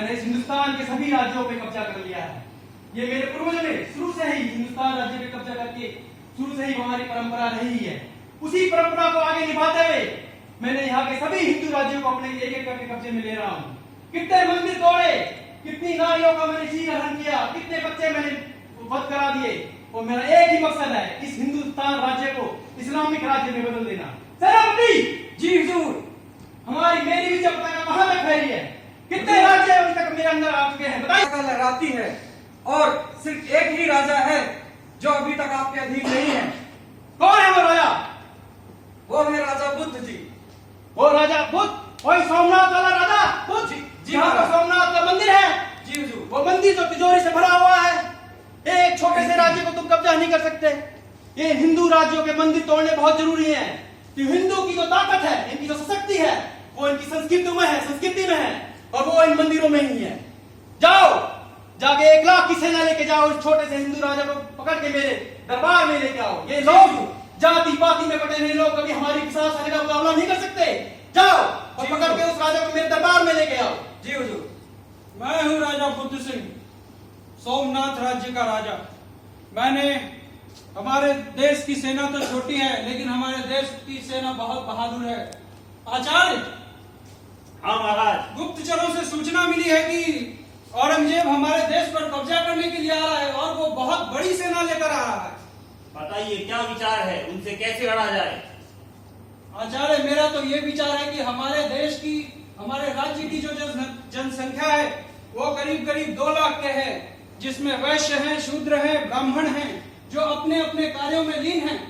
मैंने इस हिंदुस्तान के सभी राज्यों पे कब्जा कर लिया है। ये मेरे पूर्वजों ने शुरू से ही हिंदुस्तान राज्य पे कब्जा करके शुरू से ही हमारी परंपरा रही है। उसी परंपरा को आगे निभाते हुए मैंने यहाँ के सभी हिंदू राज्यों को अपने एक एक करके कब्जे में ले रहा हूँ। कितने मंदिर तोड़े, कितनी नारियों का मैंने चीरहरण किया, कितने बच्चे मैंने वध करा दिए, और मेरा एक ही मकसद है, इस हिंदुस्तान राज्य को इस्लामिक राज्य में बदल देना। सेनापति जी हुजूर। हमारी मेरी विजय पताका कहां तक फैली है? कितने राज्य अभी तक मेरे अंदर आ चुके हैं बताइए। पताका लहराती है और सिर्फ एक ही राजा है जो अभी तक आपके अधीन नहीं है। कौन है वो राजा? वो है राजा बुद्ध जी। वो राजा बुद्ध, वही सोमनाथ वाला राजा बुद्ध जी जहाँ पर सोमनाथ का मंदिर है। जी हुजूर। वो मंदिर जो तिजोरी से भरा हुआ है। एक छोटे से राज्य को तुम कब्जा नहीं कर सकते। ये हिंदू राज्यों के मंदिर तोड़ने बहुत जरूरी है। कि हिंदू की जो ताकत है, इनकी जो शक्ति है, वो इनकी संस्कृति में है और वो इन मंदिरों में ही है। जाओ जाके 1 लाख की सेना लेके जाओ, इस छोटे से हिंदू राजा को पकड़ के मेरे दरबार में लेके आओ। ये लोग जाति पाति में बटे हुए लोग कभी हमारी प्रशासन का मुकाबला नहीं कर सकते। जाओ और पकड़ के उस राजा को मेरे दरबार में लेके आओ। जी हुजूर। मैं हूँ राजा बुद्ध सिंह, सोमनाथ राज्य का राजा। मैंने हमारे देश की सेना तो छोटी है, लेकिन हमारे देश की सेना बहुत बहादुर है। आचार्य, हाँ महाराज। गुप्तचरों से सूचना मिली है कि औरंगजेब हमारे देश पर कब्जा करने के लिए आ रहा है और वो बहुत बड़ी सेना लेकर आ रहा है। बताइए क्या विचार है, उनसे कैसे लड़ा जाए? आचार्य, मेरा तो ये विचार है कि हमारे देश की, हमारे राज्य की जो जनसंख्या है वो करीब करीब 2 लाख के है, जिसमें वैश्य हैं, शूद्र हैं, ब्राह्मण हैं, जो अपने अपने कार्यों में लीन हैं।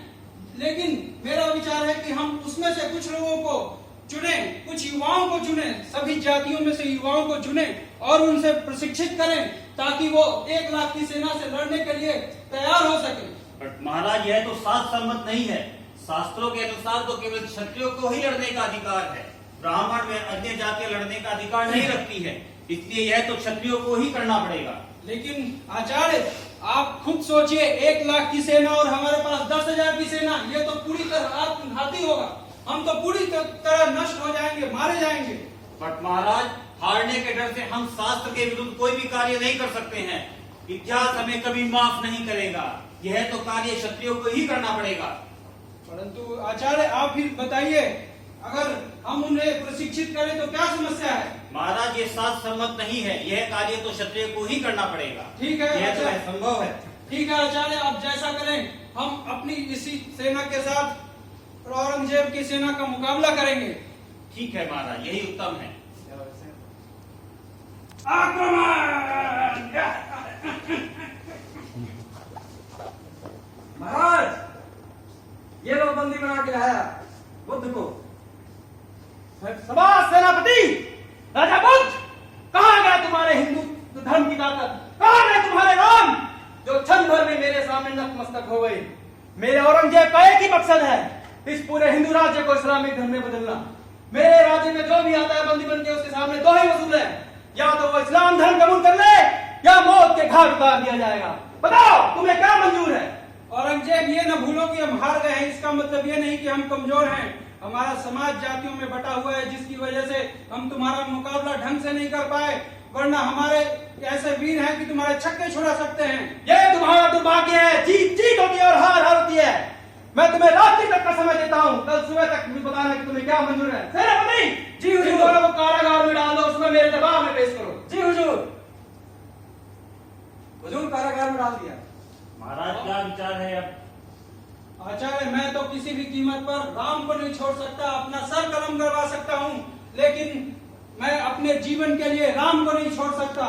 लेकिन मेरा विचार है कि हम उसमें से कुछ लोगों को चुने, कुछ युवाओं को चुने, सभी जातियों में से युवाओं को चुने और उनसे प्रशिक्षित करें ताकि वो 1 लाख की सेना से लड़ने के लिए तैयार हो सके। बट महाराज यह तो शास्त्र सम्मत नहीं है। शास्त्रों के अनुसार तो केवल क्षत्रियों को ही लड़ने का अधिकार है, ब्राह्मण में अन्य जातियां लड़ने का अधिकार नहीं रखती है। इसलिए यह तो क्षत्रियों को ही करना पड़ेगा। लेकिन आचार्य, आप खुद सोचिए, 1 लाख की सेना और हमारे पास 10,000 की सेना, ये तो पूरी तरह आत्मघाती होगा। हम तो पूरी तरह नष्ट हो जाएंगे, मारे जाएंगे। बट महाराज, हारने के डर से हम शास्त्र के विरुद्ध कोई भी कार्य नहीं कर सकते हैं। इतिहास हमें कभी माफ नहीं करेगा। यह तो कार्य क्षत्रियों को ही करना पड़ेगा। परंतु आचार्य, आप भी बताइए, अगर हम उन्हें प्रशिक्षित करें तो क्या समस्या है? महाराज, ये शास्त्र सम्मत नहीं है। यह कार्य तो क्षत्रिय को ही करना पड़ेगा। ठीक है, यह तो असंभव है। ठीक है आचार्य, आप जैसा करें। हम अपनी इसी सेना के साथ औरंगजेब की सेना का मुकाबला करेंगे। ठीक है महाराज, यही उत्तम है। महाराज, ये लो बंदी बना के लाया बुद्ध को। शाबाश सेनापति। राजा बुद्ध, कहाँ गया तुम्हारे हिंदू धर्म की ताकत? कहाँ गए तुम्हारे राम जो क्षण भर में मेरे सामने नतमस्तक हो गए? मेरे औरंगजेब का एक ही मकसद है, इस पूरे हिंदू राज्य को इस्लामिक धर्म में बदलना। मेरे राज्य में जो भी आता है बंदी बन के, उसके सामने 2 ही वसूल है, या तो वो इस्लाम धर्म कबूल कर ले या मौत के घाट उतार दिया जाएगा। बताओ तुम्हें क्या मंजूर है? औरंगजेब, ये न भूलो कि हम हार गए हैं। इसका मतलब ये नहीं कि हम कमजोर हैं। हमारा समाज जातियों में बटा हुआ है, जिसकी वजह से हम तुम्हारा मुकाबला ढंग से नहीं कर पाए, वरना हमारे ऐसे वीर हैं कि तुम्हारे छक्के छुड़ा सकते हैं। ये तुम्हारा दुर्भाग्य है। जीत जीत होती है और हार हार होती है। मैं तुम्हें रात्रि तक का समय देता हूँ, कल सुबह तक मुझे बताना कि तुम्हें क्या मंजूर है। सेनापति जी हुजूर। इन दोनों को कारागार में डाल दो, उसमें मेरे दरबार में पेश करो। जी हुजूर। हुजूर कारागार में डाल दिया। महाराज, क्या विचार है अब? आचार्य, मैं तो किसी भी कीमत पर राम को नहीं छोड़ सकता, अपना सर कलम करवा सकता हूँ, लेकिन मैं अपने जीवन के लिए राम को नहीं छोड़ सकता।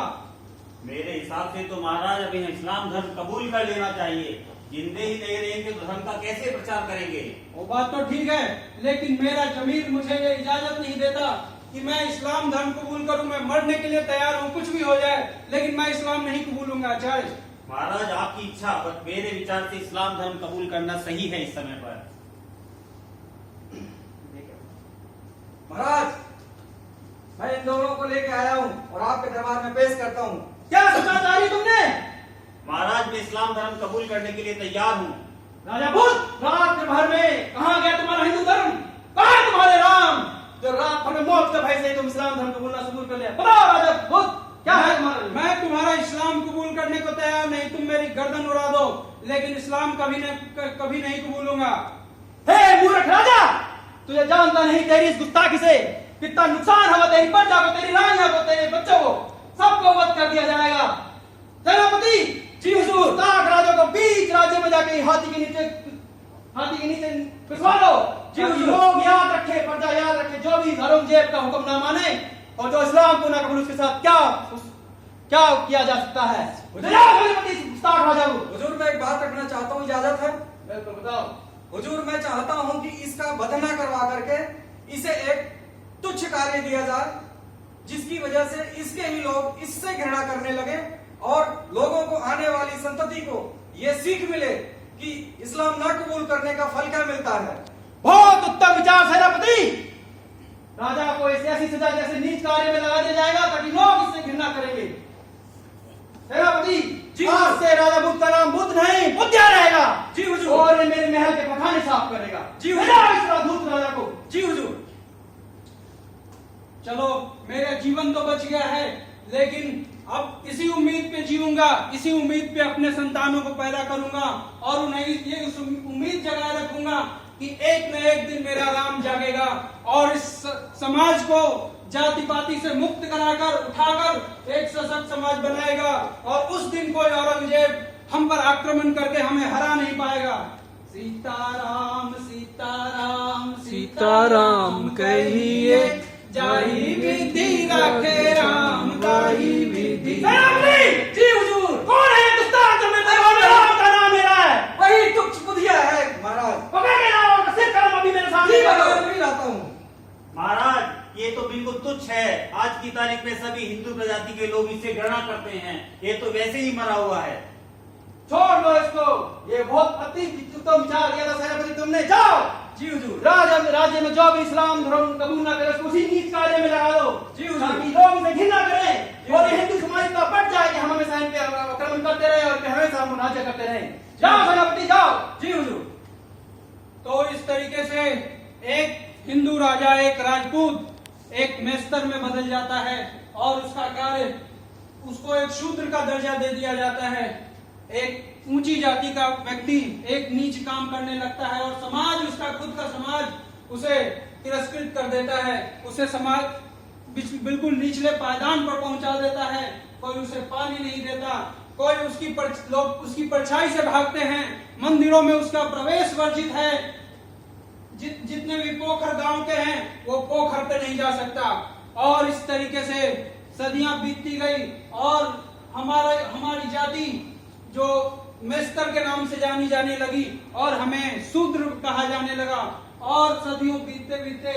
मेरे हिसाब से तो महाराज अभी इस्लाम धर्म कबूल कर लेना चाहिए। जिंदे ही नहीं रहेंगे तो धर्म का कैसे प्रचार करेंगे? वो बात तो ठीक है, लेकिन मेरा जमीर मुझे ये इजाजत नहीं देता कि मैं इस्लाम धर्म कबूल करूं। मैं मरने के लिए तैयार हूं, कुछ भी हो जाए, लेकिन मैं इस्लाम नहीं कबूलूंगा। आचार्य महाराज, आपकी इच्छा, बट मेरे विचार से इस्लाम धर्म कबूल करना सही है इस समय पर। महाराज, मैं इन दोनों को लेके आया हूँ और आपके दरबार में पेश करता हूँ। क्या सुनना चाह रही तुमने? महाराज, मैं इस्लाम धर्म कबूल करने के लिए तैयार हूँ। राजा बुद्ध, रात भर में कहाँ गया तुम्हारा हिंदू धर्म? कहाँ है तुम्हारे राम जो रात भर में मौत के भय से तुम इस्लाम धर्म कबूलना कबूल कर लिया? बताओ राजा बुद्ध। गर्दन उड़ा दो, लेकिन इस्लाम कभी नहीं कबूलूंगा। हे मूर्ख राजा, तुझे जानता नहीं तेरी इस गुस्ताखी से कितना नुकसान होगा, तेरी प्रजा को, तेरी रानियों को, तेरे बच्चों को, सबको वध कर दिया जाएगा। सेनापति जी हुजूर। गुस्ताख राजा को बीच राज्य में जाके हाथी के नीचे पिसवा दो। जी ताकि हुजूर। लोग याद रखे, प्रजा याद रखे, जो भी औरंगजेब का हुक्म ना माने और जो इस्लाम को ना कबूल, उसके साथ क्या किया जा सकता है। सेनापति गुस्ताख राजा को। हुजूर मैं एक बात रखना चाहता हूँ, इजाजत है? बिल्कुल बताओ। हुजूर मैं चाहता हूं कि इसका वध न करवा करके इसे एक तुच्छ कार्य दिया जाए, जिसकी वजह से इसके ही लोग इससे घृणा करने लगे और लोगों को, आने वाली संतति को यह सीख मिले कि इस्लाम न कबूल करने का फल क्या मिलता है। बहुत उत्तम विचार सेनापति। राजा को ऐसी सजा जैसे नीच कार्य में लगा दिया जाएगा ताकि लोग इससे घृणा करेंगे। सेनापति जी आज से राजा बुद्ध का नाम बुद्ध नहीं बुद्धिया रहेगा। जी हुजूर। और ये मेरे महल के पखाने साफ करेगा। जी हुजूर। भेजा इस राजदूत राजा को। जी हुजूर। चलो मेरा जीवन तो बच गया है, लेकिन अब इसी उम्मीद पे जीऊंगा, इसी उम्मीद पे अपने संतानों को पैदा करूंगा और उन्हें ये उम्मीद जगाए रखूंगा कि एक न एक दिन मेरा राम जागेगा और इस समाज को जाति पाति से मुक्त कराकर उठाकर एक सशक्त समाज बनाएगा और उस दिन कोई औरंगजेब हम पर आक्रमण करके हमें हरा नहीं पाएगा। सीताराम सीताराम सीताराम कहिए, जाई विधि रखे राम गाई विधि। सेनापति जी हुजूर। कौन है ये दुष्टांत जो मेरे राम का नाम ले रहा है? वही तुच्छ बुधिया है महाराज। पकड़ के लाओ और सिर कलम अभी मेरे सामने जी रखो। मैं भी लाता हूँ। महाराज ये तो बिल्कुल तुच्छ है। आज की तारीख में सभी हिंदू प्रजाति के लोग इसे घृणा करते हैं। ये तो वैसे ही मरा हुआ है। छोड़ दो इसको। ये बहुत अति उत्तम विचार किया था सेनापति तुमने। जाओ जी हुजूर। राज्य में जो भी इस्लाम धर्म कबूल ना करे उसको उसी नीच कार्य में लगा दो। जी हुजूर। ताकि लोग इसे घृणा करें और ये हिंदू समाज इतना बढ़ जाए कि हम हमेशा इन पे आक्रमण करते रहे और हमेशा हम राज्य करते रहे। जाओ सेनापति जाओ। जी हुजूर। तो इस तरीके से एक हिंदू राजा, एक राजपूत एक मेस्तर में बदल जाता है और उसका कार्य, उसको एक शूद्र का दर्जा दे दिया जाता है। एक ऊंची जाति का व्यक्ति एक नीच काम करने लगता है और समाज, उसका खुद का समाज उसे तिरस्कृत कर देता है। उसे समाज बिल्कुल निचले पायदान पर पहुंचा देता है। कोई उसे पानी नहीं देता, कोई लोग उसकी परछाई से भागते हैं। मंदिरों में उसका प्रवेश वर्जित है। जितने भी पोखर गांव के हैं वो पोखर पे नहीं जा सकता। और इस तरीके से सदियां बीतती गई और हमारी जाति जो मेस्तर के नाम से जानी जाने लगी और हमें शूद्र कहा जाने लगा। और सदियों बीतते बीतते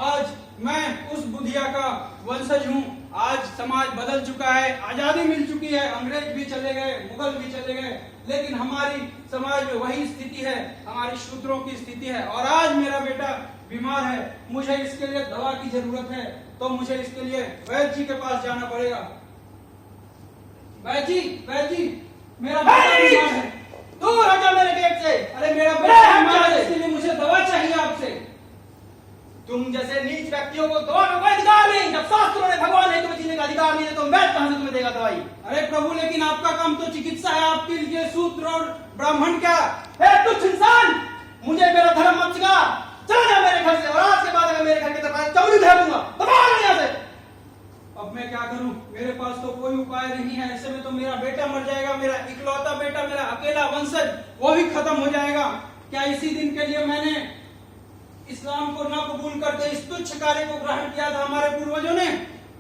आज मैं उस बुधिया का वंशज हूँ। आज समाज बदल चुका है, आजादी मिल चुकी है, अंग्रेज भी चले गए, मुगल भी चले गए, लेकिन हमारी समाज में वही स्थिति है, हमारी शूद्रों की स्थिति है। और आज मेरा बेटा बीमार है, मुझे इसके लिए दवा की जरूरत है, तो मुझे इसके लिए वैद्य जी के पास जाना पड़ेगा। वैद्य जी मेरा बेटा बीमार है। दूर हो जा मेरे गेट से। अरे मेरा बेटा बीमार है, इसके लिए मुझे दवा चाहिए आपसे। तुम जैसे नीच व्यक्तियों को दवा का कोई अधिकार नहीं। जब शास्त्रों ने भगवान ने तुम्हें जीने का अधिकार नहीं है तो मैं कहां से तुम्हें देगा दवाई? अरे प्रभु, लेकिन आपका काम तो चिकित्सा है, आपके लिए शूद्र और ब्राह्मण क्या? तुच्छ इंसान, मुझे मेरा धर्म मत सिखा। चला जा मेरे घर से और आज के बाद अगर मेरे घर की तरफ चौड़ी उठा दूंगा। दबा यहाँ से। अब मैं क्या करूं? मेरे पास तो कोई उपाय नहीं है। ऐसे में तो मेरा बेटा मर जाएगा, मेरा इकलौता बेटा, मेरा अकेला वंशज, वो भी खत्म हो जाएगा। क्या इसी दिन के लिए मैंने इस्लाम को ना कबूल करके इस तुच्छ कार्य को ग्रहण किया था हमारे पूर्वजों ने?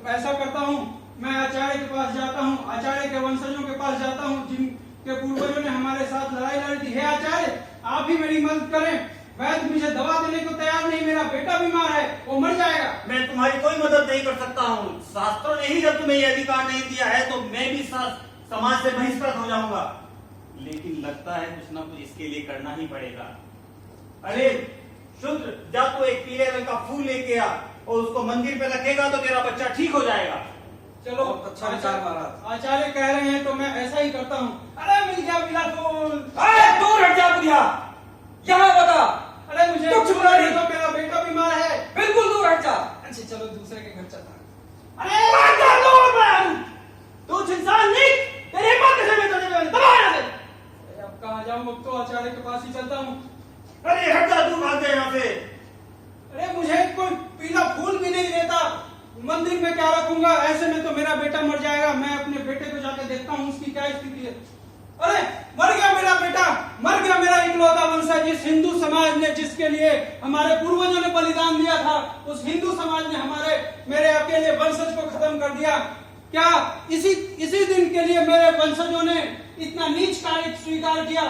ऐसा करता हूँ, मैं आचार्य के पास जाता हूँ, आचार्य के वंशजों के पास जाता हूँ जिनके पूर्वजों ने हमारे साथ लड़ाई लड़ी थी। हे आचार्य, आप ही मेरी मदद करें। वैद्य मुझे दवा देने को तैयार नहीं, मेरा बेटा बीमार है, वो मर जाएगा। मैं तुम्हारी कोई मदद नहीं कर सकता हूँ। शास्त्रों ने ही जब तुम्हें यह अधिकार नहीं दिया है तो मैं भी समाज से बहिष्कृत हो जाऊंगा। लेकिन लगता है कुछ ना कुछ इसके लिए करना ही पड़ेगा। अरे शूद्र, जा तो एक पीले रंग का फूल लेके आ और उसको मंदिर पे रखेगा तो तेरा बच्चा ठीक हो जाएगा। चलो, अच्छा विचार महाराज। आचार्य कह रहे हैं तो मैं ऐसा ही करता हूँ। अरे मिल गया पीला फूल। दूर हट जा बुधिया, यहाँ बता। अरे मुझे तुच्छ बुराई। तो मेरा बेटा बीमार है। बिल्कुल दूर हट जा। अच्छा चलो, दूसरे के घर चलता हूं। अरे तुच्छ इंसान नहीं, तेरी हिम्मत कैसे में तुझे दबा यहाँ से। बेटा मर जाएगा, मैं अपने बेटे को जाकर देखता हूँ उसकी क्या स्थिति है। अरे मर गया मेरा बेटा, मर गया मेरा इकलौता वंशज। जिस हिंदू समाज ने, जिसके लिए हमारे पूर्वजों ने बलिदान दिया था, उस हिंदू समाज ने मेरे अकेले वंशज को खत्म कर दिया। क्या इसी दिन के लिए मेरे वंशजों ने इतना नीच कार्य स्वीकार किया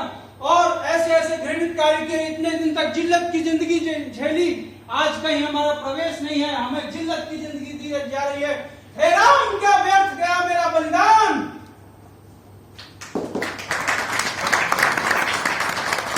और ऐसे ऐसे घृणित कार्य किए, इतने दिन तक जिल्लत की जिंदगी झेली। आज कहीं हमारा प्रवेश नहीं है, हमें जिल्लत की जिंदगी दी जा रही है। हे राम, क्या व्यर्थ गया मेरा